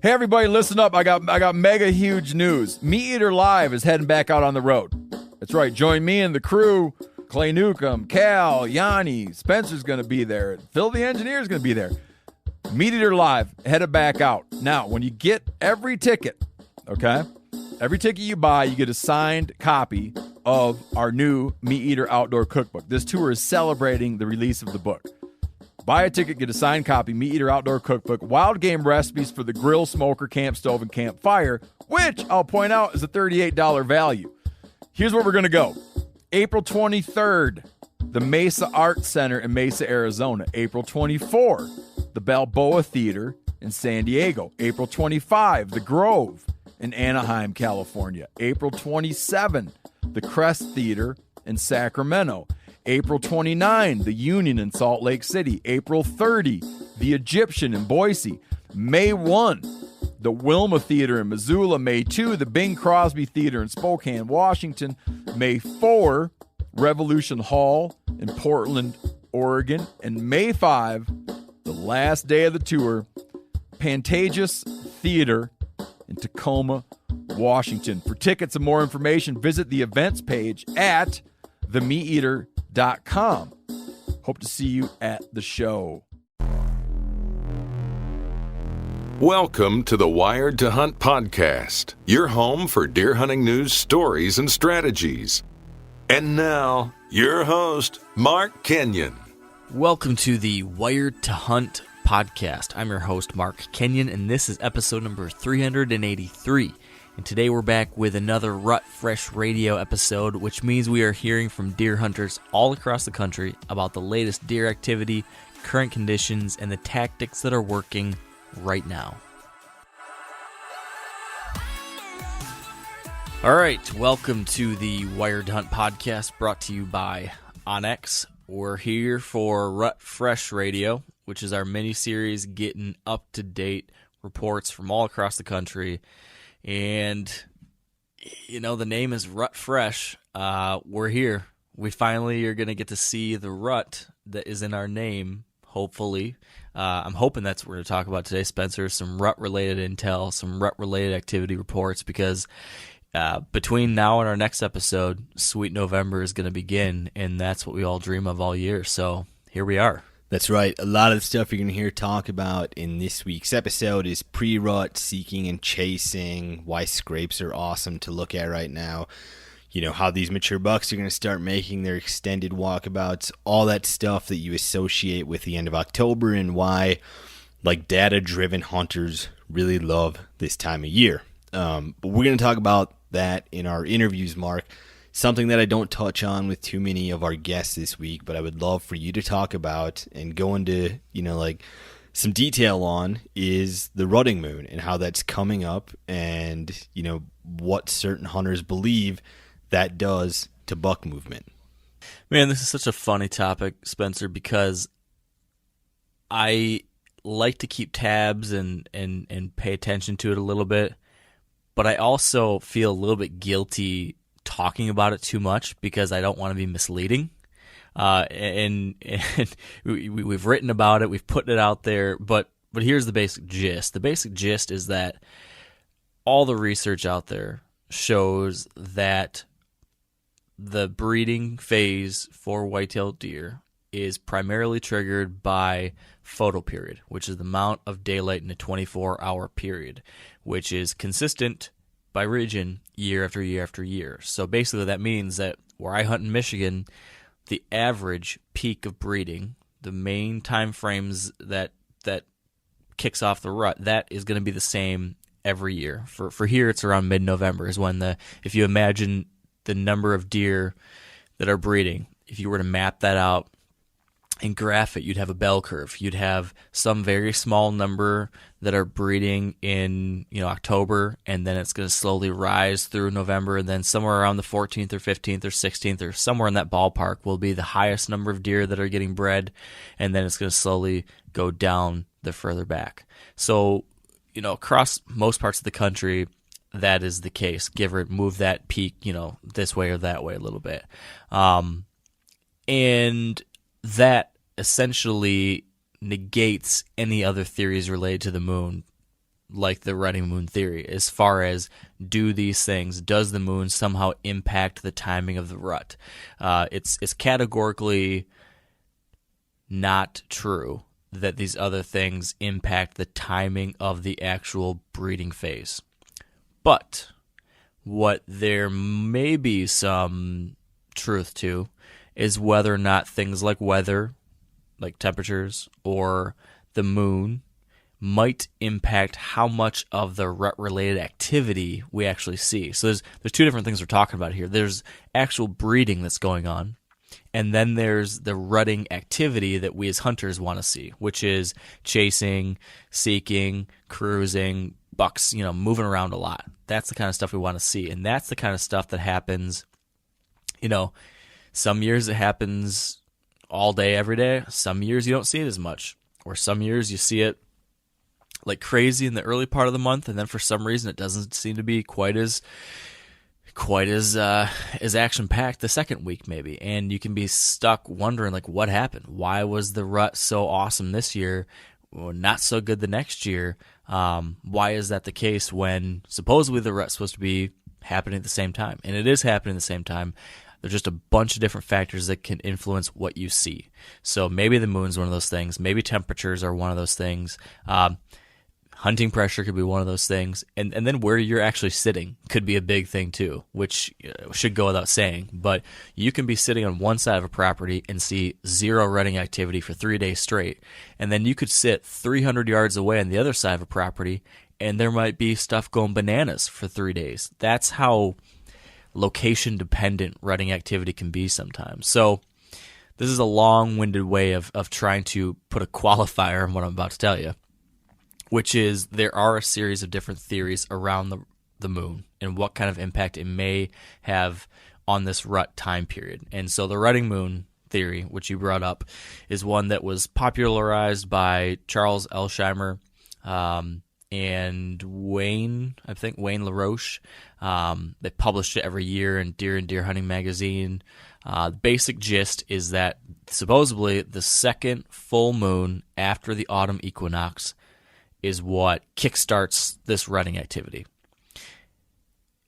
Hey everybody, listen up. I got mega huge news. Meat Eater Live is heading back out on the road. That's right. Join me and the crew. Clay Newcomb, Cal, Yanni, Spencer's going to be there. Phil the Engineer's going to be there. Meat Eater Live, headed back out. Now, when you get every ticket, okay, every ticket you buy, you get a signed copy of our new Meat Eater Outdoor Cookbook. This tour is celebrating the release of the book. Buy a ticket, get a signed copy, Meat Eater Outdoor Cookbook, wild game recipes for the grill, smoker, camp stove, and campfire, which I'll point out is a $38 value. Here's where we're going to go. April 23rd, the Mesa Art Center in Mesa, Arizona. April 24, the Balboa Theater in San Diego. April 25, the Grove in Anaheim, California. April 27, the Crest Theater in Sacramento. April 29, the Union in Salt Lake City. April 30, the Egyptian in Boise. May 1, the Wilma Theater in Missoula. May 2, the Bing Crosby Theater in Spokane, Washington. May 4, Revolution Hall in Portland, Oregon. And May 5, the last day of the tour, Pantages Theater in Tacoma, Washington. For tickets and more information, visit the events page at themeateater.com. Hope to see you at the show. Welcome to the Wired to Hunt podcast, your home for deer hunting news, stories, and strategies. And now, your host, Mark Kenyon. Welcome to the Wired to Hunt podcast. I'm your host, Mark Kenyon, and this is episode number 383. And today we're back with another Rut Fresh Radio episode, which means we are hearing from deer hunters all across the country about the latest deer activity, current conditions, and the tactics that are working right now. All right, welcome to the Wired to Hunt podcast, brought to you by Onyx. We're here for Rut Fresh Radio, which is our mini-series getting up-to-date reports from all across the country. And, you know, the name is Rut Fresh. We're here. We finally are going to get to see the rut that is in our name, hopefully. I'm hoping that's what we're going to talk about today, Spencer, some rut-related intel, some rut-related activity reports, because between now and our next episode, Sweet November is going to begin, and that's what we all dream of all year. So here we are. That's right. A lot of the stuff you're going to hear talk about in this week's episode is pre-rut, seeking and chasing, why scrapes are awesome to look at right now, you know, how these mature bucks are going to start making their extended walkabouts, all that stuff that you associate with the end of October, and why, like, data-driven hunters really love this time of year. But we're going to talk about that in our interviews, Mark. Something that I don't touch on with too many of our guests this week, but I would love for you to talk about and go into, you know, like some detail on, is the rutting moon and how that's coming up, and, you know, what certain hunters believe that does to buck movement. Man, this is such a funny topic, Spencer, because I like to keep tabs and pay attention to it a little bit, but I also feel a little bit guilty talking about it too much because I don't want to be misleading. And we've written about it, we've put it out there, but here's the basic gist. The basic gist is that all the research out there shows that the breeding phase for white-tailed deer is primarily triggered by photoperiod, which is the amount of daylight in a 24-hour period, which is consistent by region year after year after year. So basically that means that where I hunt in Michigan, the average peak of breeding, the main time frames that kicks off the rut, that is going to be the same every year. For here, it's around mid-November is when if you imagine the number of deer that are breeding, if you were to map that out and graph it, you'd have a bell curve. You'd have some very small number that are breeding in, you know, October, and then it's going to slowly rise through November, and then somewhere around the 14th or 15th or 16th or somewhere in that ballpark will be the highest number of deer that are getting bred, and then it's going to slowly go down the further back. So, you know, across most parts of the country, that is the case. Give or move that peak, you know, this way or that way a little bit. And that essentially negates any other theories related to the moon, like the rutting moon theory as far as do these things, does the moon somehow impact the timing of the rut? It's categorically not true that these other things impact the timing of the actual breeding phase. But what there may be some truth to is whether or not things like weather, like temperatures, or the moon might impact how much of the rut-related activity we actually see. So there's two different things we're talking about here. There's actual breeding that's going on, and then there's the rutting activity that we as hunters want to see, which is chasing, seeking, cruising, bucks, moving around a lot. That's the kind of stuff we want to see, and that's the kind of stuff that happens, some years it happens all day, every day. Some years you don't see it as much, or some years you see it like crazy in the early part of the month, and then for some reason it doesn't seem to be quite as action packed the second week maybe, and you can be stuck wondering like what happened. Why was the rut so awesome this year, or not so good the next year? Why is that the case when supposedly the rut's supposed to be happening at the same time, and it is happening at the same time? There's just a bunch of different factors that can influence what you see. So maybe the moon's one of those things. Maybe temperatures are one of those things. Hunting pressure could be one of those things. And then where you're actually sitting could be a big thing too, which should go without saying. But you can be sitting on one side of a property and see zero rutting activity for 3 days straight. And then you could sit 300 yards away on the other side of a property, and there might be stuff going bananas for 3 days. That's how location-dependent rutting activity can be sometimes. So this is a long-winded way of trying to put a qualifier on what I'm about to tell you, which is there are a series of different theories around the moon and what kind of impact it may have on this rut time period. And so the rutting moon theory, which you brought up, is one that was popularized by Charles Elsheimer and Wayne LaRoche. They published it every year in Deer and Deer Hunting magazine. The basic gist is that supposedly the second full moon after the autumn equinox is what kickstarts this rutting activity.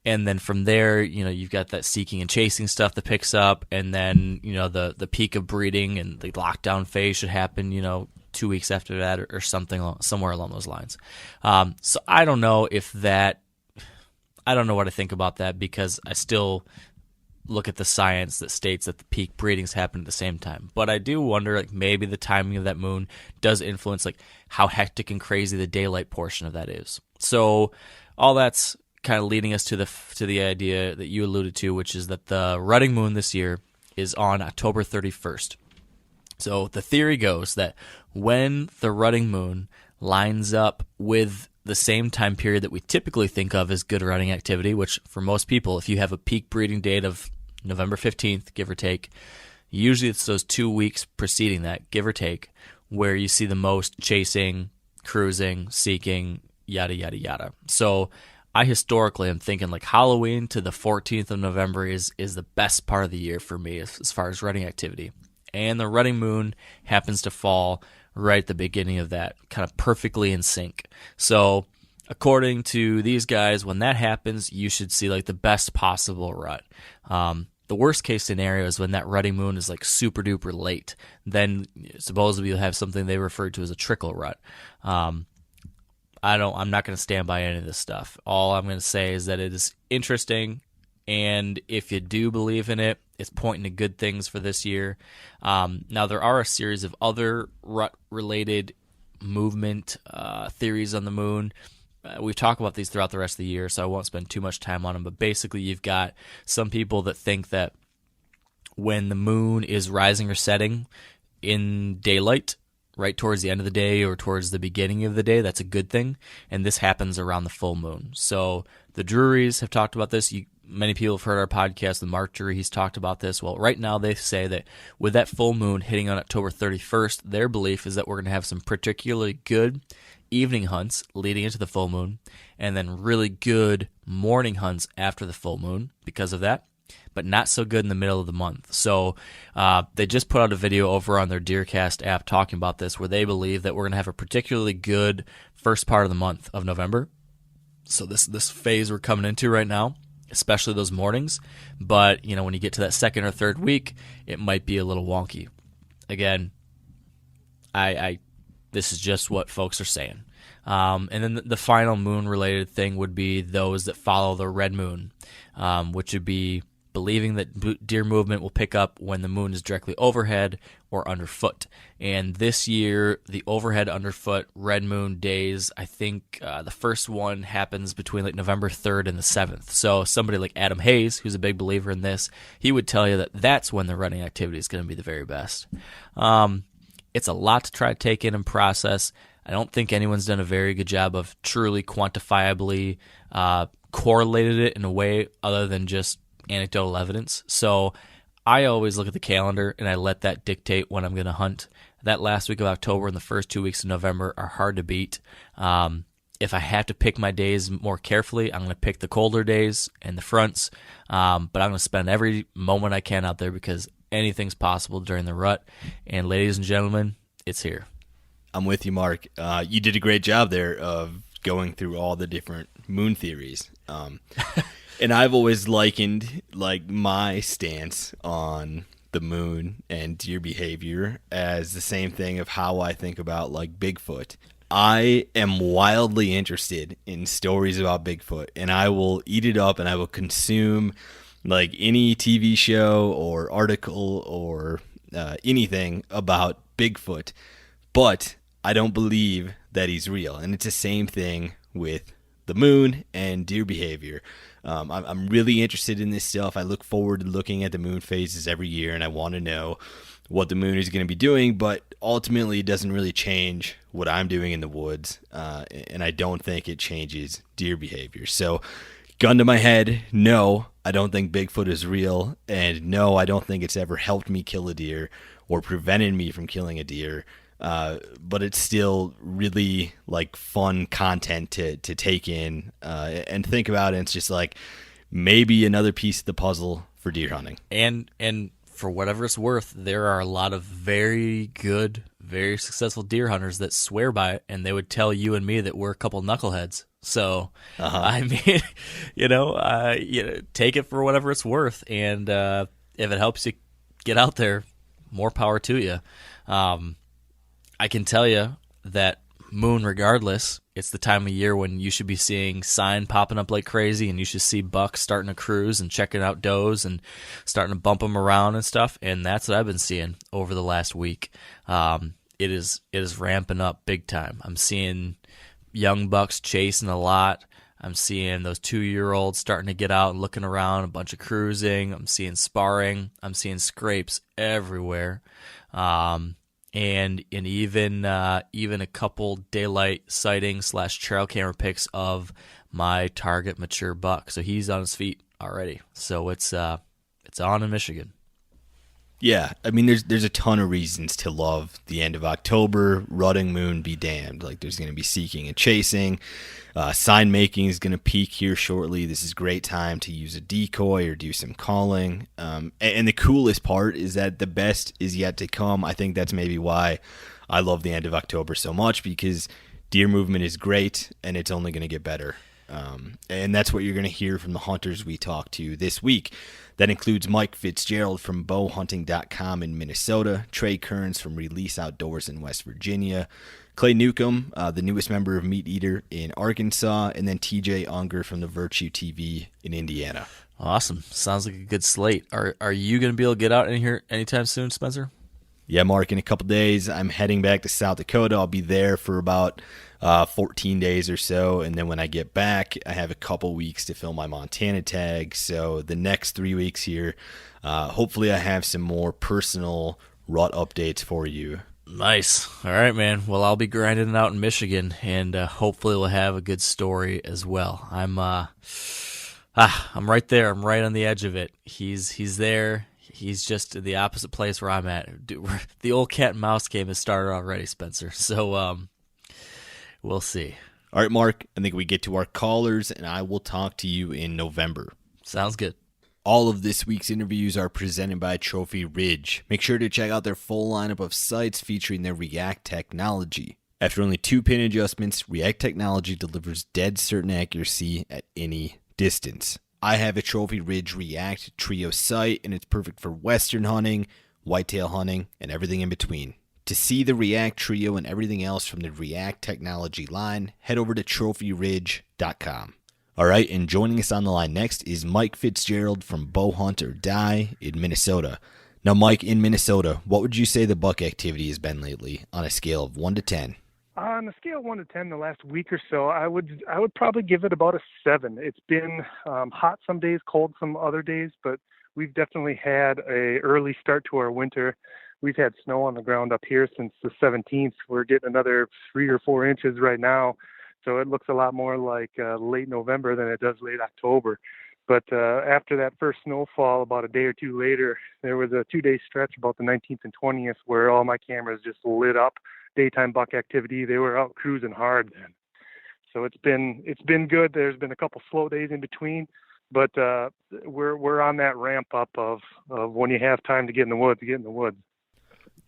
And then from there, you've got that seeking and chasing stuff that picks up, and then, the peak of breeding and the lockdown phase should happen, 2 weeks after that or something, somewhere along those lines. So I don't know I don't know what I think about that, because I still look at the science that states that the peak breedings happen at the same time. But I do wonder, maybe the timing of that moon does influence, how hectic and crazy the daylight portion of that is. So all that's kind of leading us to the idea that you alluded to, which is that the rutting moon this year is on October 31st. So the theory goes that when the rutting moon lines up with the same time period that we typically think of as good rutting activity, which for most people, if you have a peak breeding date of November 15th, give or take, usually it's those 2 weeks preceding that, give or take, where you see the most chasing, cruising, seeking, yada, yada, yada. So I historically am thinking Halloween to the 14th of November is the best part of the year for me as far as rutting activity. And the rutting moon happens to fall right at the beginning of that, kind of perfectly in sync. So according to these guys, when that happens, you should see the best possible rut. The worst case scenario is when that rutting moon is super duper late. Then supposedly you'll have something they refer to as a trickle rut. I'm not going to stand by any of this stuff. All I'm going to say is that it is interesting, and if you do believe in it, it's pointing to good things for this year. Now, there are a series of other rut-related movement theories on the moon. We've talked about these throughout the rest of the year, so I won't spend too much time on them. But basically, you've got some people that think that when the moon is rising or setting in daylight, right towards the end of the day or towards the beginning of the day, that's a good thing. And this happens around the full moon. So the Drurys have talked about this. Many people have heard our podcast. The Mark Drury, he's talked about this. Well, right now they say that with that full moon hitting on October 31st, their belief is that we're going to have some particularly good evening hunts leading into the full moon, and then really good morning hunts after the full moon because of that, but not so good in the middle of the month. So they just put out a video over on their Deercast app talking about this, where they believe that we're going to have a particularly good first part of the month of November. So this phase we're coming into right now, especially those mornings. But, when you get to that second or third week, it might be a little wonky. Again, this is just what folks are saying. And then the final moon-related thing would be those that follow the red moon, which would be believing that deer movement will pick up when the moon is directly overhead or underfoot. And this year, the overhead, underfoot, red moon days, I think the first one happens between like November 3rd and the 7th. So somebody like Adam Hayes, who's a big believer in this, he would tell you that that's when the running activity is going to be the very best. It's a lot to try to take in and process. I don't think anyone's done a very good job of truly quantifiably correlated it in a way other than just anecdotal evidence. So I always look at the calendar and I let that dictate when I'm going to hunt. That last week of October and the first 2 weeks of November are hard to beat. If I have to pick my days more carefully, I'm going to pick the colder days and the fronts. But I'm going to spend every moment I can out there because anything's possible during the rut. And ladies and gentlemen, it's here. I'm with you, Mark. You did a great job there of going through all the different moon theories. And I've always likened my stance on the moon and deer behavior as the same thing of how I think about Bigfoot. I am wildly interested in stories about Bigfoot, and I will eat it up and I will consume any TV show or article or anything about Bigfoot, but I don't believe that he's real. And it's the same thing with the moon and deer behavior. I'm really interested in this stuff. I look forward to looking at the moon phases every year, and I want to know what the moon is going to be doing, but ultimately it doesn't really change what I'm doing in the woods, and I don't think it changes deer behavior. So, gun to my head, no, I don't think Bigfoot is real, and no, I don't think it's ever helped me kill a deer or prevented me from killing a deer. But it's still really fun content to take in and think about. And it's just maybe another piece of the puzzle for deer hunting. And for whatever it's worth, there are a lot of very good, very successful deer hunters that swear by it, and they would tell you and me that we're a couple knuckleheads. So, I mean, take it for whatever it's worth. And if it helps you get out there, more power to you. I can tell you that moon, regardless, it's the time of year when you should be seeing sign popping up like crazy, and you should see bucks starting to cruise and checking out does and starting to bump them around and stuff. And that's what I've been seeing over the last week. It is ramping up big time. I'm seeing young bucks chasing a lot. I'm seeing those 2-year-olds starting to get out and looking around, a bunch of cruising. I'm seeing sparring. I'm seeing scrapes everywhere. And even a couple daylight sightings / trail camera pics of my target mature buck. So he's on his feet already. So it's on in Michigan. Yeah, I mean, there's a ton of reasons to love the end of October. Rutting moon be damned. There's going to be seeking and chasing. Sign making is going to peak here shortly. This is a great time to use a decoy or do some calling. And the coolest part is that the best is yet to come. I think that's maybe why I love the end of October so much, because deer movement is great and it's only going to get better. And that's what you're going to hear from the hunters we talked to this week. That includes Mike Fitzgerald from bowhunting.com in Minnesota, Trey Kearns from Release Outdoors in West Virginia, Clay Newcomb, the newest member of Meat Eater in Arkansas, and then TJ Unger from the Virtue TV in Indiana. Awesome. Sounds like a good slate. Are you going to be able to get out in here anytime soon, Spencer? Yeah, Mark, in a couple days, I'm heading back to South Dakota. I'll be there for about 14 days or so, and then when I get back, I have a couple weeks to fill my Montana tag. So the next 3 weeks here, hopefully I have some more personal rut updates for you. Nice. All right, man. Well, I'll be grinding it out in Michigan, and hopefully we'll have a good story as well. I'm right there. I'm right on the edge of it. He's there. He's just in the opposite place where I'm at. Dude, the old cat and mouse game has started already, Spencer. So we'll see. All right, Mark, I think we get to our callers, and I will talk to you in November. Sounds good. All of this week's interviews are presented by Trophy Ridge. Make sure to check out their full lineup of sights featuring their React technology. After only 2 pin adjustments, React technology delivers dead certain accuracy at any distance. I have a Trophy Ridge React Trio sight, and it's perfect for western hunting, whitetail hunting, and everything in between. To see the React Trio and everything else from the React technology line, head over to trophyridge.com. All right, and joining us on the line next is Mike Fitzgerald from Bow Hunt or Die in Minnesota. Now, Mike, in Minnesota, what would you say the buck activity has been lately on a scale of 1 to 10? On a scale of 1 to 10, the last week or so, I would probably give it about a 7. It's been hot some days, cold some other days, but we've definitely had a early start to our winter. We've had snow on the ground up here since the 17th. We're getting another 3 or 4 inches right now, so it looks a lot more like late November than it does late October. But after that first snowfall, about a day or two later, there was a 2-day stretch about the 19th and 20th where all my cameras just lit up. Daytime buck activity. They were out cruising hard then. So it's been good. There's been a couple slow days in between, but we're on that ramp up of when you have time to get in the woods, get in the woods.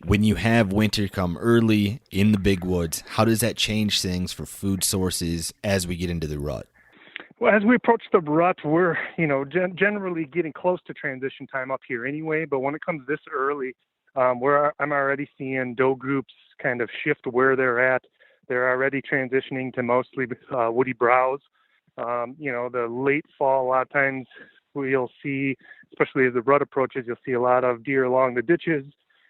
When you have winter come early in the big woods, how does that change things for food sources as we get into the rut? Well, as we approach the rut, we're generally getting close to transition time up here anyway. But when it comes this early, I'm already seeing doe groups kind of shift where they're at. They're already transitioning to mostly woody browse. The late fall, a lot of times we'll see, especially as the rut approaches, you'll see a lot of deer along the ditches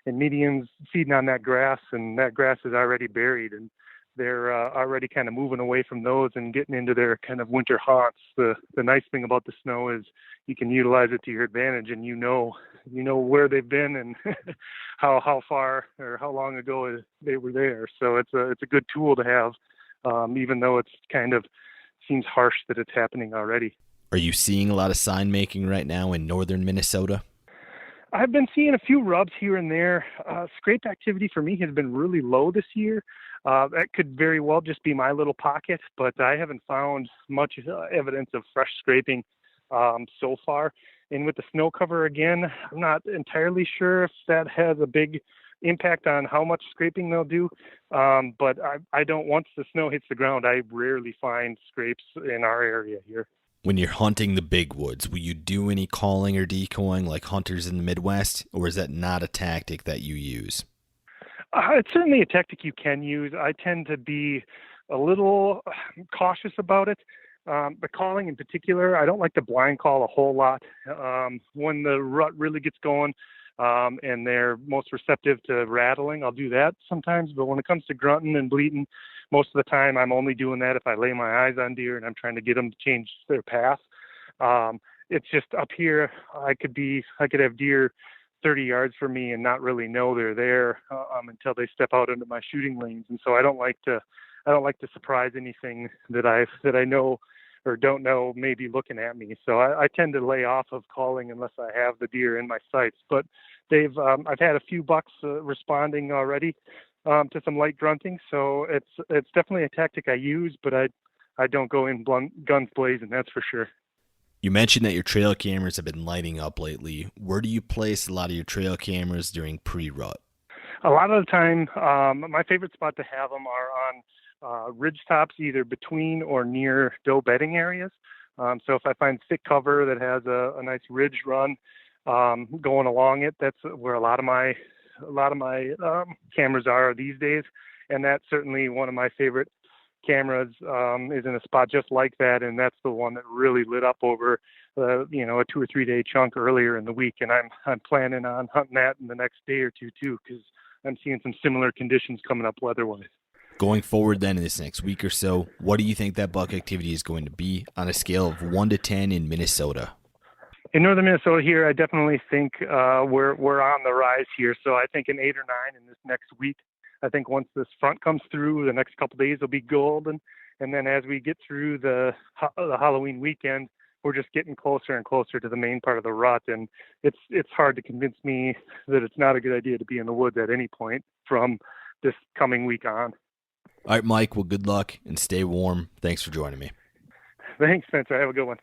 and medians feeding on that grass, and that grass is already buried, and they're already kind of moving away from those and getting into their kind of winter haunts. The nice thing about the snow is you can utilize it to your advantage, and you know where they've been and how far or how long ago they were there. So it's a good tool to have, even though it's kind of seems harsh that it's happening already. Are you seeing a lot of sign making right now in northern Minnesota? I've been seeing a few rubs here and there. Scrape activity for me has been really low this year. That could very well just be my little pocket, but I haven't found much evidence of fresh scraping so far. And with the snow cover again, I'm not entirely sure if that has a big impact on how much scraping they'll do. But I don't, once the snow hits the ground, I rarely find scrapes in our area here. When you're hunting the big woods, will you do any calling or decoying like hunters in the Midwest, or is that not a tactic that you use? It's certainly a tactic you can use. I tend to be a little cautious about it. The calling in particular, I don't like to blind call a whole lot. When the rut really gets going and they're most receptive to rattling, I'll do that sometimes. But when it comes to grunting and bleating, most of the time I'm only doing that if I lay my eyes on deer and I'm trying to get them to change their path. It's just up here, I could have deer 30 yards from me and not really know they're there until they step out into my shooting lanes. And so I don't like to surprise anything that I know or don't know may be looking at me. So I tend to lay off of calling unless I have the deer in my sights. But I've had a few bucks responding already to some light grunting. So it's definitely a tactic I use, but I don't go in guns blazing, that's for sure. You mentioned that your trail cameras have been lighting up lately. Where do you place a lot of your trail cameras during pre-rut? A lot of the time, my favorite spot to have them are on ridge tops, either between or near doe bedding areas. So if I find thick cover that has a nice ridge run going along it, that's where a lot of my cameras are these days. And that's certainly one of my favorite cameras is in a spot just like that, and that's the one that really lit up over a 2 or 3 day chunk earlier in the week. And I'm planning on hunting that in the next day or two too, because I'm seeing some similar conditions coming up weather-wise. Going forward then in this next week or so, what do you think that buck activity is going to be on a scale of 1 to 10 in Minnesota? In northern Minnesota here, I definitely think we're on the rise here. So I think an 8 or 9 in this next week. I think once this front comes through, the next couple of days will be golden. And then as we get through the Halloween weekend, we're just getting closer and closer to the main part of the rut. And it's hard to convince me that it's not a good idea to be in the woods at any point from this coming week on. All right, Mike, well, good luck and stay warm. Thanks for joining me. Thanks, Spencer. Have a good one.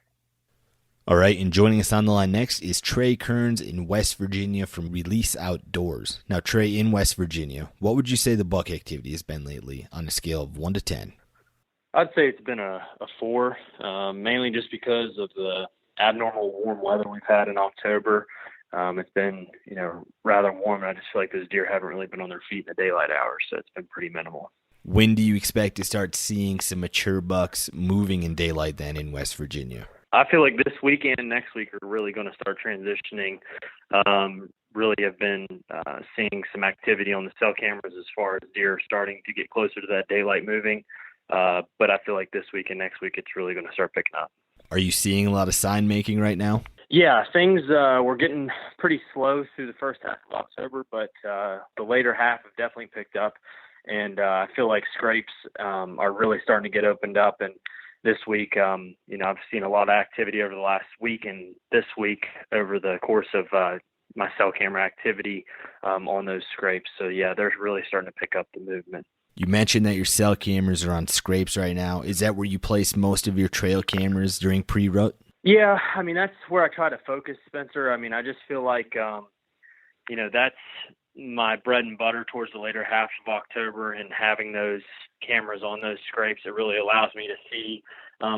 All right, and joining us on the line next is Trey Kearns in West Virginia from Release Outdoors. Now, Trey, in West Virginia, what would you say the buck activity has been lately on a scale of 1 to 10? I'd say it's been a 4, mainly just because of the abnormal warm weather we've had in October. It's been, rather warm, and I just feel like those deer haven't really been on their feet in the daylight hours, so it's been pretty minimal. When do you expect to start seeing some mature bucks moving in daylight then in West Virginia? I feel like this weekend and next week are really going to start transitioning. Really have been seeing some activity on the cell cameras as far as deer starting to get closer to that daylight moving. But I feel like this week and next week it's really going to start picking up. Are you seeing a lot of sign making right now? Yeah, things were getting pretty slow through the first half of October, but the later half have definitely picked up. And I feel like scrapes are really starting to get opened up. And this week, I've seen a lot of activity over the last week and this week over the course of my cell camera activity on those scrapes. So, yeah, they're really starting to pick up the movement. You mentioned that your cell cameras are on scrapes right now. Is that where you place most of your trail cameras during pre-rut? Yeah, that's where I try to focus, Spencer. I just feel like, that's my bread and butter towards the later half of October, and having those cameras on those scrapes, it really allows me to see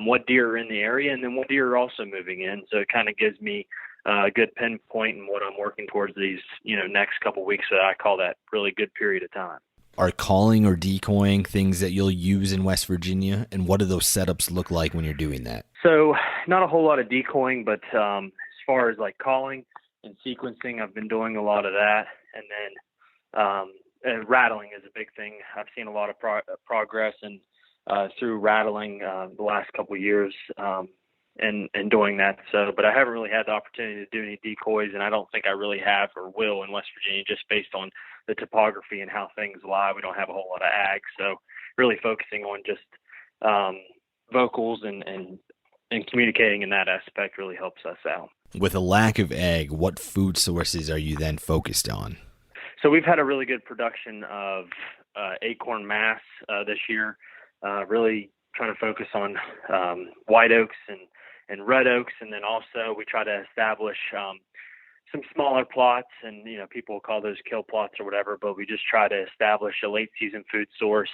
what deer are in the area and then what deer are also moving in. So it kind of gives me a good pinpoint in what I'm working towards these, next couple weeks. So I call that really good period of time. Are calling or decoying things that you'll use in West Virginia, and what do those setups look like when you're doing that? So not a whole lot of decoying, but as far as like calling and sequencing, I've been doing a lot of that. And then rattling is a big thing. I've seen a lot of progress and through rattling the last couple of years and doing that. So, but I haven't really had the opportunity to do any decoys, and I don't think I really have or will in West Virginia, just based on the topography and how things lie. We don't have a whole lot of ag, so really focusing on just vocals and communicating in that aspect really helps us out. With a lack of ag, what food sources are you then focused on? So we've had a really good production of acorn mass this year, really trying to focus on white oaks and red oaks. And then also we try to establish some smaller plots, and, people will call those kill plots or whatever, but we just try to establish a late season food source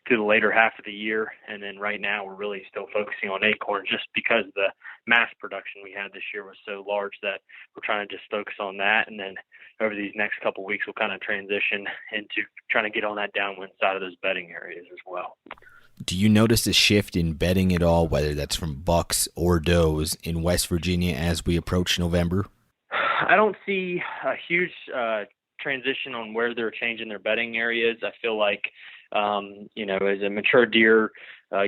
through the later half of the year. And then right now we're really still focusing on acorn, just because the mass production we had this year was so large that we're trying to just focus on that. And then over these next couple of weeks, we'll kind of transition into trying to get on that downwind side of those bedding areas as well. Do you notice a shift in bedding at all, whether that's from bucks or does, in West Virginia as we approach November? I don't see a huge transition on where they're changing their bedding areas. I feel like, as a mature deer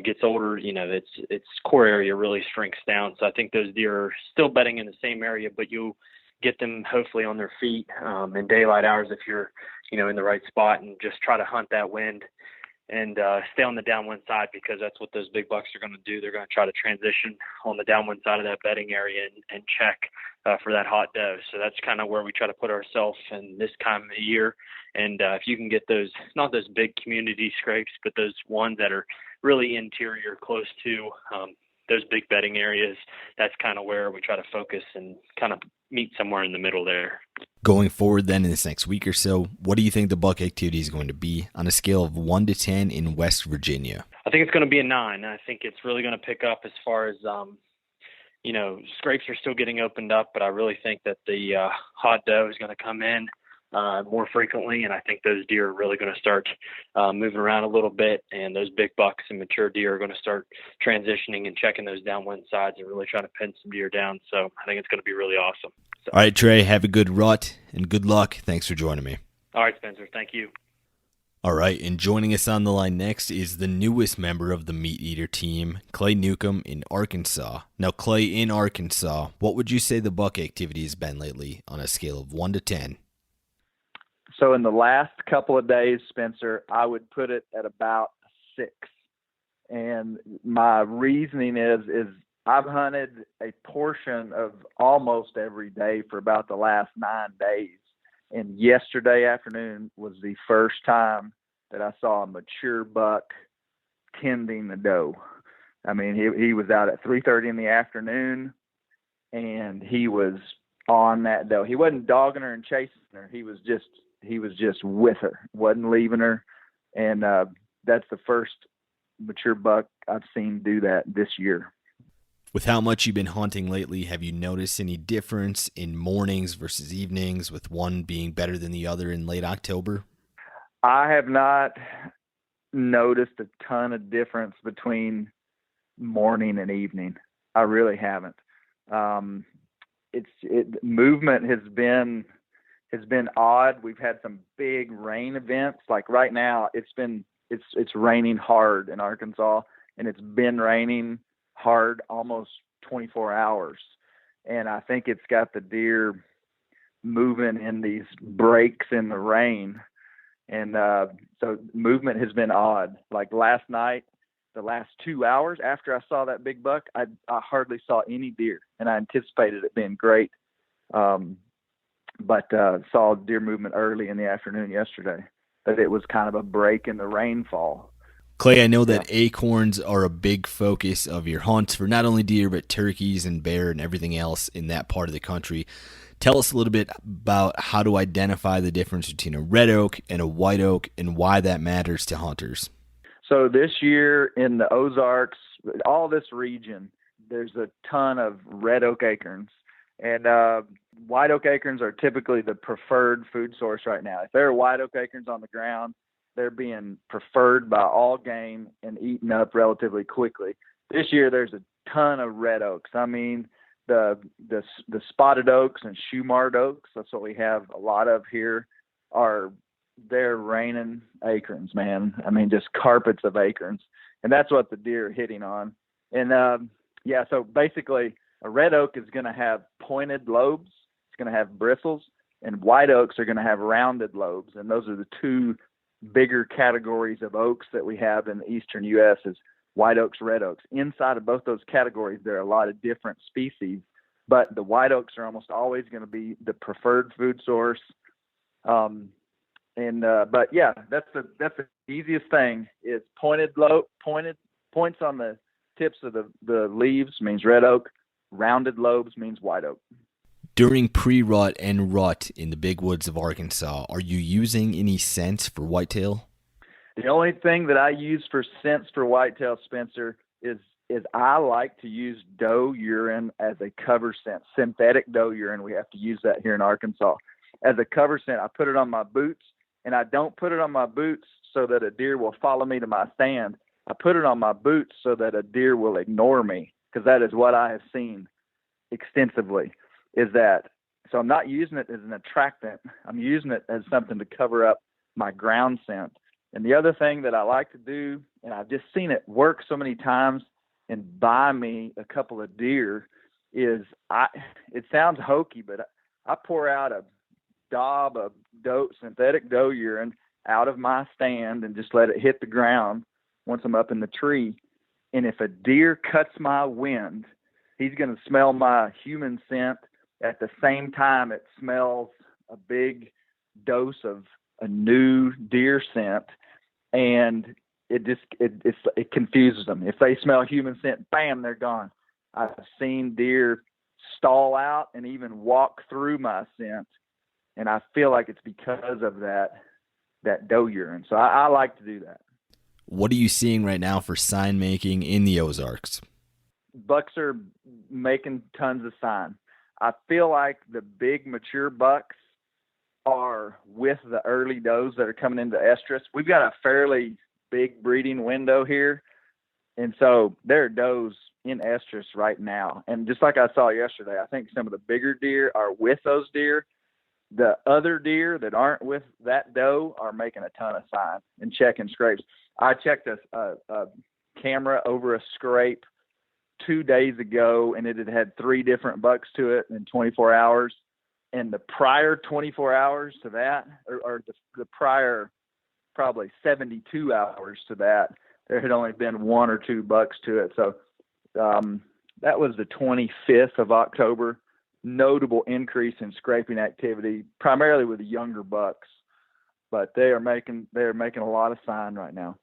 gets older, its core area really shrinks down. So I think those deer are still bedding in the same area, but you'll get them hopefully on their feet in daylight hours if you're, in the right spot, and just try to hunt that wind and stay on the downwind side, because that's what those big bucks are going to do. They're going to try to transition on the downwind side of that bedding area and check for that hot doe. So that's kind of where we try to put ourselves in this time of the year. And if you can get those, not those big community scrapes, but those ones that are really interior, close to those big bedding areas, that's kind of where we try to focus and kind of meet somewhere in the middle there. Going forward then in this next week or so, what do you think the buck activity is going to be on a scale of 1 to 10 in West Virginia? I think it's going to be a 9. I think it's really going to pick up as far as, scrapes are still getting opened up, but I really think that the hot doe is going to come in more frequently, and I think those deer are really going to start moving around a little bit, and those big bucks and mature deer are going to start transitioning and checking those downwind sides and really trying to pin some deer down. So I think it's going to be really awesome. So. All right, Trey, have a good rut and good luck. Thanks for joining me. All right, Spencer. Thank you. All right, and joining us on the line next is the newest member of the Meat Eater team, Clay Newcomb in Arkansas. Now, Clay, in Arkansas, what would you say the buck activity has been lately on a scale of 1 to 10? So in the last couple of days, Spencer, I would put it at about 6. And my reasoning is I've hunted a portion of almost every day for about the last 9 days. And yesterday afternoon was the first time that I saw a mature buck tending a doe. I mean, he was out at 3:30 in the afternoon, and he was on that doe. He wasn't dogging her and chasing her. He was just with her, wasn't leaving her, and that's the first mature buck I've seen do that this year. With how much you've been hunting lately, have you noticed any difference in mornings versus evenings, with one being better than the other in late October? I have not noticed a ton of difference between morning and evening. I really haven't. Movement has been odd. We've had some big rain events. Like right now, it's raining hard in Arkansas, and it's been raining hard almost 24 hours. And I think it's got the deer moving in these breaks in the rain. And so movement has been odd. Like last night, the last 2 hours after I saw that big buck, I hardly saw any deer, and I anticipated it being great. But saw deer movement early in the afternoon yesterday. But it was kind of a break in the rainfall. Clay, I know that acorns are a big focus of your hunts for not only deer, but turkeys and bear and everything else in that part of the country. Tell us a little bit about how to identify the difference between a red oak and a white oak and why that matters to hunters. So this year in the Ozarks, all this region, there's a ton of red oak acorns. And white oak acorns are typically the preferred food source right now. If there are white oak acorns on the ground, they're being preferred by all game and eaten up relatively quickly. This year, there's a ton of red oaks. I mean, the spotted oaks and shoe-marked oaks, that's what we have a lot of here, they're raining acorns, man. I mean, just carpets of acorns. And that's what the deer are hitting on. And, so basically, a red oak is going to have pointed lobes. It's going to have bristles. And white oaks are going to have rounded lobes. And those are the two bigger categories of oaks that we have in the eastern U.S. is white oaks, red oaks. Inside of both those categories, there are a lot of different species, but the white oaks are almost always going to be the preferred food source. But yeah, that's the easiest thing is points on the tips of the leaves means red oak, rounded lobes means white oak. During pre-rut and rut in the big woods of Arkansas, are you using any scents for whitetail? The only thing that I use for scents for whitetail, Spencer, is I like to use doe urine as a cover scent. Synthetic doe urine, we have to use that here in Arkansas. As a cover scent, I put it on my boots, and I don't put it on my boots so that a deer will follow me to my stand. I put it on my boots so that a deer will ignore me, because that is what I have seen extensively. So I'm not using it as an attractant. I'm using it as something to cover up my ground scent. And the other thing that I like to do, and I've just seen it work so many times and buy me a couple of deer, is it sounds hokey, but I pour out a daub of synthetic doe urine out of my stand and just let it hit the ground once I'm up in the tree. And if a deer cuts my wind, he's going to smell my human scent at the same time it smells a big dose of a new deer scent, and it confuses them. If they smell human scent, bam, they're gone. I've seen deer stall out and even walk through my scent, and I feel like it's because of that doe urine. So I like to do that. What are you seeing right now for sign making in the Ozarks? Bucks are making tons of sign. I feel like the big mature bucks are with the early does that are coming into estrus. We've got a fairly big breeding window here, and so there are does in estrus right now. And just like I saw yesterday, I think some of the bigger deer are with those deer. The other deer that aren't with that doe are making a ton of sign and checking scrapes. I checked a camera over a scrape 2 days ago, and it had 3 different bucks to it in 24 hours. And the prior 24 hours to that, or the prior probably 72 hours to that, there had only been 1 or 2 bucks to it. So that was the 25th of October. Notable increase in scraping activity, primarily with the younger bucks, but they are making a lot of sign right now.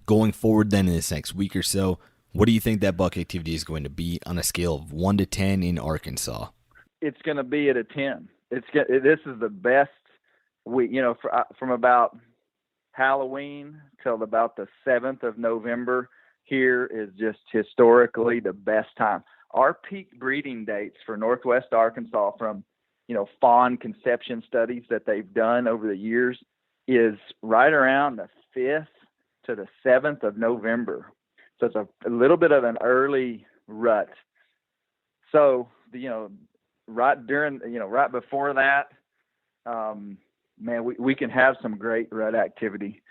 Going forward then in this next week or so, What do you think that buck activity is going to be on a scale of 1 to 10 in Arkansas? It's going to be at a 10. This is the best week, from about Halloween till about the 7th of November. Here is just historically the best time. Our peak breeding dates for Northwest Arkansas from, fawn conception studies that they've done over the years is right around the 5th to the 7th of November. So it's a little bit of an early rut. So, right before that, we can have some great rut activity.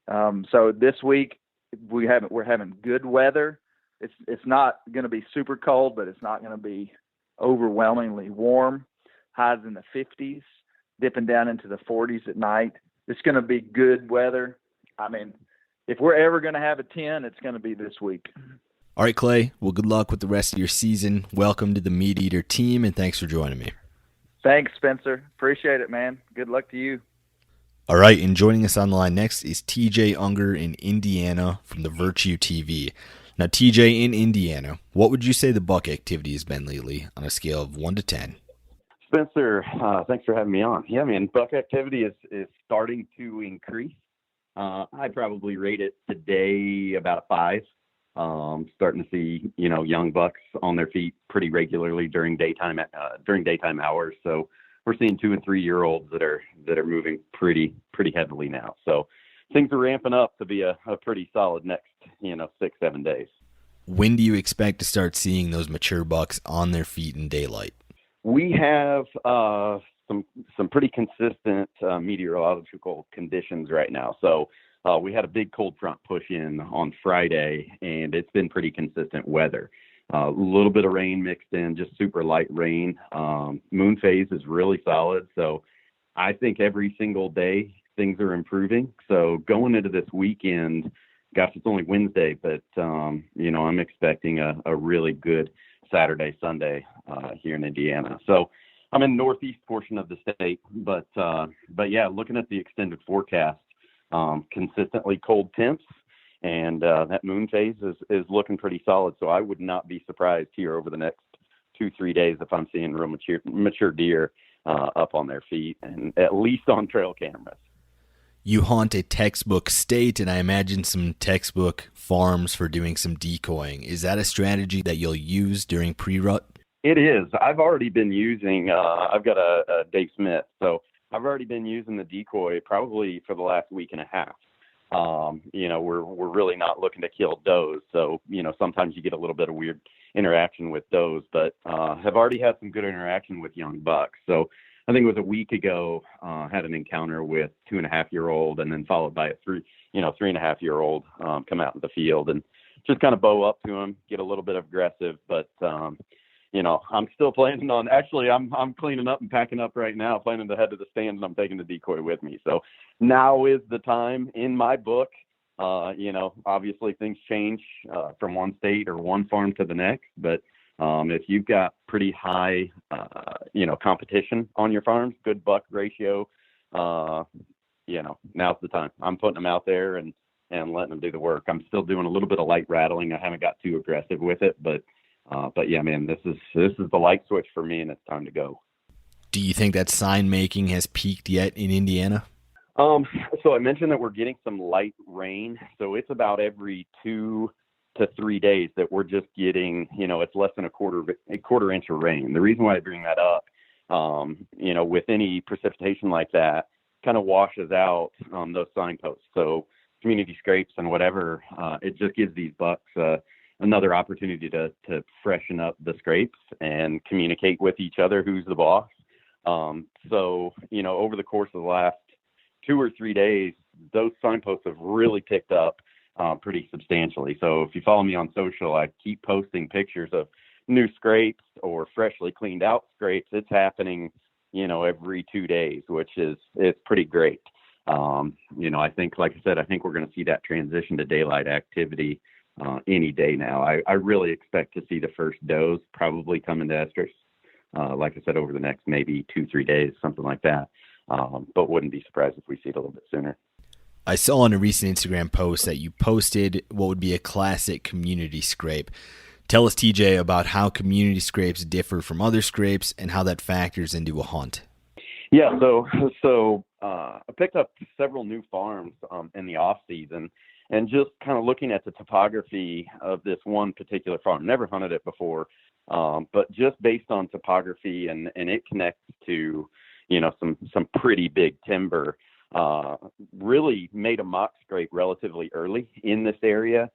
So this week we're having good weather. It's not going to be super cold, but it's not going to be overwhelmingly warm. Highs in the 50s, dipping down into the 40s at night. It's going to be good weather. I mean, if we're ever going to have a 10, it's going to be this week. All right, Clay. Well, good luck with the rest of your season. Welcome to the Meat Eater team, and thanks for joining me. Thanks, Spencer. Appreciate it, man. Good luck to you. All right, and joining us on the line next is TJ Unger in Indiana from the Virtue TV. Now, TJ, in Indiana, what would you say the buck activity has been lately on a scale of 1 to 10? Spencer, thanks for having me on. Yeah, man, buck activity is starting to increase. I'd probably rate it today about a 5. Starting to see, young bucks on their feet pretty regularly during daytime hours. So we're seeing 2 and 3 year olds that are moving pretty heavily now. So things are ramping up to be a pretty solid next, 6-7 days. When do you expect to start seeing those mature bucks on their feet in daylight? We have some pretty consistent meteorological conditions right now. So we had a big cold front push in on Friday, and it's been pretty consistent weather. A little bit of rain mixed in, just super light rain. Moon phase is really solid. So I think every single day things are improving. So going into this weekend, gosh, it's only Wednesday, but, I'm expecting a really good Saturday, Sunday here in Indiana. So I'm in the northeast portion of the state, but yeah, looking at the extended forecast, consistently cold temps, and that moon phase is looking pretty solid. So I would not be surprised here over the next 2-3 days if I'm seeing real mature deer up on their feet, and at least on trail cameras. You hunt a textbook state, and I imagine some textbook farms for doing some decoying. Is that a strategy that you'll use during pre-rut? It is. I've already been using, I've got a Dave Smith, so I've already been using the decoy probably for the last week and a half. We're really not looking to kill does, so, sometimes you get a little bit of weird interaction with does, but have already had some good interaction with young bucks. So I think it was a week ago, had an encounter with 2.5-year-old, and then followed by a 3.5-year-old come out in the field and just kind of bow up to him, get a little bit aggressive. But, I'm still planning on, actually, I'm cleaning up and packing up right now, planning to head to the stand, and I'm taking the decoy with me. So now is the time in my book. Obviously things change from one state or one farm to the next, but if you've got pretty high, competition on your farms, good buck ratio, now's the time. I'm putting them out there and letting them do the work. I'm still doing a little bit of light rattling. I haven't got too aggressive with it, but yeah, man, this is the light switch for me, and it's time to go. Do you think that sign making has peaked yet in Indiana? So I mentioned that we're getting some light rain. So it's about every 2 to 3 days that we're just getting, it's less than a quarter inch of rain. The reason why I bring that up, with any precipitation like that, kind of washes out those signposts. So community scrapes and whatever, it just gives these bucks another opportunity to freshen up the scrapes and communicate with each other who's the boss. So, over the course of the last 2 or 3 days, those signposts have really picked up pretty substantially. So if you follow me on social, I keep posting pictures of new scrapes or freshly cleaned out scrapes. It's happening, every 2 days, which it's pretty great. I think, like I said, I think we're going to see that transition to daylight activity any day now. I really expect to see the first does probably come into estrus, like I said, over the next maybe 2-3 days, something like that. But wouldn't be surprised if we see it a little bit sooner. I saw in a recent Instagram post that you posted what would be a classic community scrape. Tell us, TJ, about how community scrapes differ from other scrapes and how that factors into a hunt. Yeah, so I picked up several new farms in the off season, and just kind of looking at the topography of this one particular farm. Never hunted it before, but just based on topography and it connects to, some pretty big timber. Really made a mock scrape relatively early in this area.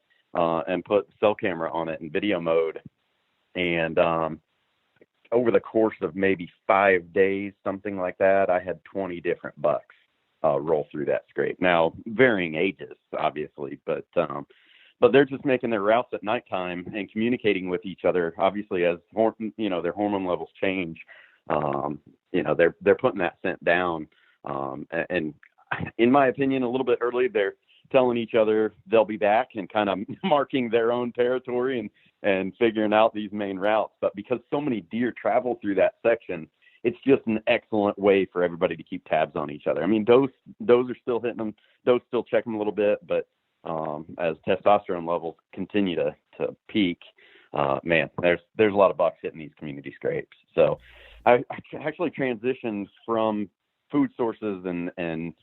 And put cell camera on it in video mode. And over the course of maybe 5 days, something like that, I had 20 different bucks roll through that scrape. Now, varying ages, obviously, but they're just making their routes at nighttime and communicating with each other. Obviously, as their hormone levels change, they're putting that scent down. And in my opinion, a little bit early, they're telling each other they'll be back and kind of marking their own territory and figuring out these main routes. But because so many deer travel through that section, it's just an excellent way for everybody to keep tabs on each other. I mean, does are still hitting them, does still check them a little bit, but as testosterone levels continue to peak, there's a lot of bucks hitting these community scrapes. So I actually transitioned from food sources and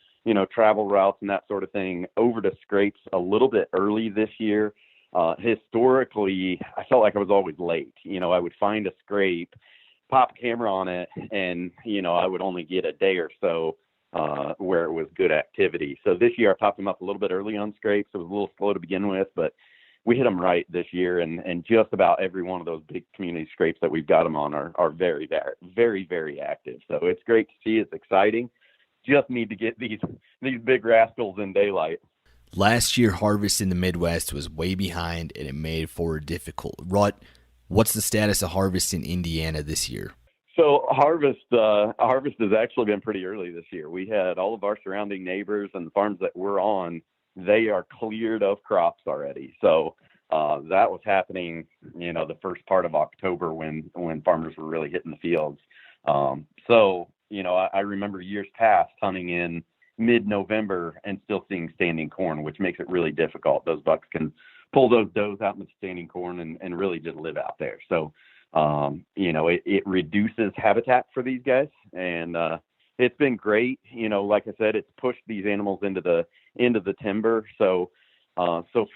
travel routes and that sort of thing over to scrapes a little bit early this year. Historically, I felt like I was always late. I would find a scrape, pop a camera on it, and, I would only get a day or so where it was good activity. So this year I popped them up a little bit early on scrapes. It was a little slow to begin with, but we hit them right this year. And just about every one of those big community scrapes that we've got them on are very, very, very, very active. So it's great to see. It's exciting. Just need to get these big rascals in daylight. Last year, harvest in the Midwest was way behind, and it made for a difficult rut. What's the status of harvest in Indiana this year? So harvest has actually been pretty early this year. We had all of our surrounding neighbors and the farms that we're on, they are cleared of crops already. So that was happening, the first part of October when farmers were really hitting the fields. I remember years past hunting in mid-November and still seeing standing corn, which makes it really difficult. Those bucks can pull those does out in the standing corn and really just live out there. So, it reduces habitat for these guys. And it's been great. Like I said, it's pushed these animals into the timber. So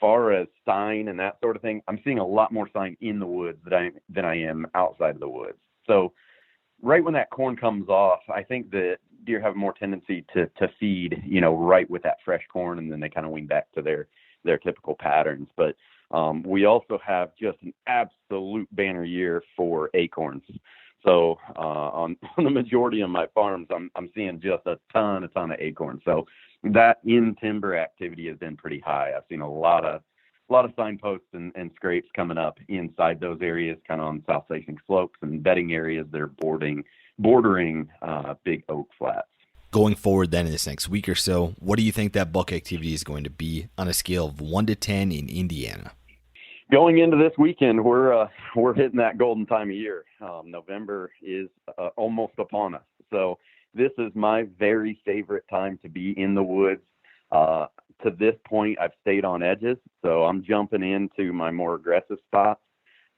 far as sign and that sort of thing, I'm seeing a lot more sign in the woods than I am outside of the woods. So right when that corn comes off, I think that deer have more tendency to feed, right with that fresh corn, and then they kind of wing back to their typical patterns. But we also have just an absolute banner year for acorns. So on the majority of my farms, I'm seeing just a ton of acorns. So that in timber activity has been pretty high. I've seen a lot of signposts and scrapes coming up inside those areas, kind of on south-facing slopes and bedding areas that are bordering big oak flats. Going forward then in this next week or so, what do you think that buck activity is going to be on a scale of 1 to 10 in Indiana? Going into this weekend, we're hitting that golden time of year. November is almost upon us. So this is my very favorite time to be in the woods. To this point, I've stayed on edges, so I'm jumping into my more aggressive spots.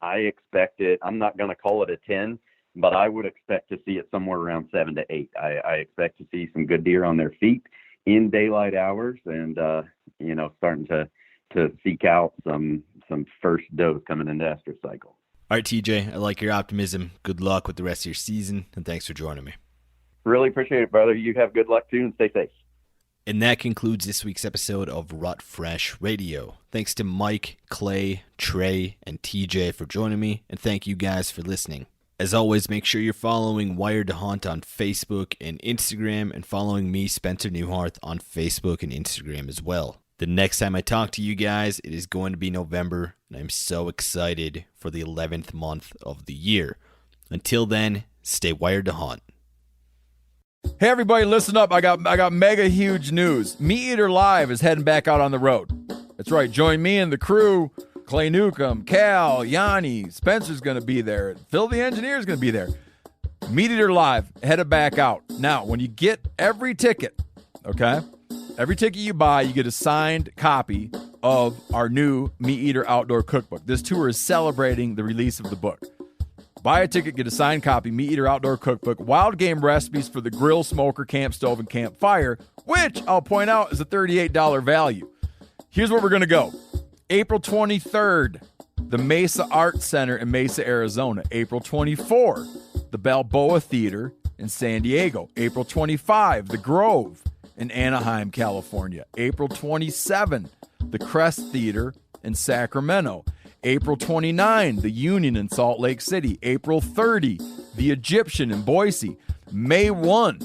I expect it. I'm not going to call it a 10, but I would expect to see it somewhere around 7 to 8. I expect to see some good deer on their feet in daylight hours, and starting to seek out some first does coming into estrus cycle. All right, TJ, I like your optimism. Good luck with the rest of your season, and thanks for joining me. Really appreciate it, brother. You have good luck too, and stay safe. And that concludes this week's episode of Rut Fresh Radio. Thanks to Mike, Clay, Trey, and TJ for joining me, and thank you guys for listening. As always, make sure you're following Wired to Hunt on Facebook and Instagram, and following me, Spencer Newharth, on Facebook and Instagram as well. The next time I talk to you guys, it is going to be November, and I'm so excited for the 11th month of the year. Until then, stay wired to hunt. Hey everybody, listen up. I got mega huge news. Meat Eater Live is heading back out on the road. That's right. Join me and the crew. Clay Newcomb, Cal, Yanni, Spencer's going to be there. Phil the engineer's going to be there. Meat Eater Live headed back out. Now, when you get every ticket, okay, Every ticket you buy, you get a signed copy of our new Meat Eater Outdoor Cookbook. This tour is celebrating the release of the book. Buy a ticket, get a signed copy, Meat Eater Outdoor Cookbook, wild game recipes for the grill, smoker, camp stove, and campfire, which I'll point out is a $38 value. Here's where we're going to go. April 23rd, the Mesa Arts Center in Mesa, Arizona. April 24, the Balboa Theater in San Diego. April 25, the Grove in Anaheim, California. April 27, the Crest Theater in Sacramento. April 29, the Union in Salt Lake City. April 30, the Egyptian in Boise. May 1,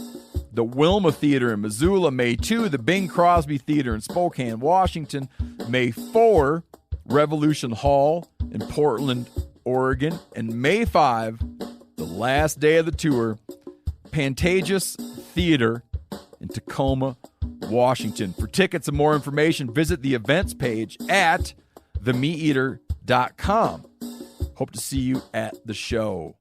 the Wilma Theater in Missoula. May 2, the Bing Crosby Theater in Spokane, Washington. May 4, Revolution Hall in Portland, Oregon. And May 5, the last day of the tour, Pantages Theater in Tacoma, Washington. For tickets and more information, visit the events page at themeateater.com. Hope to see you at the show.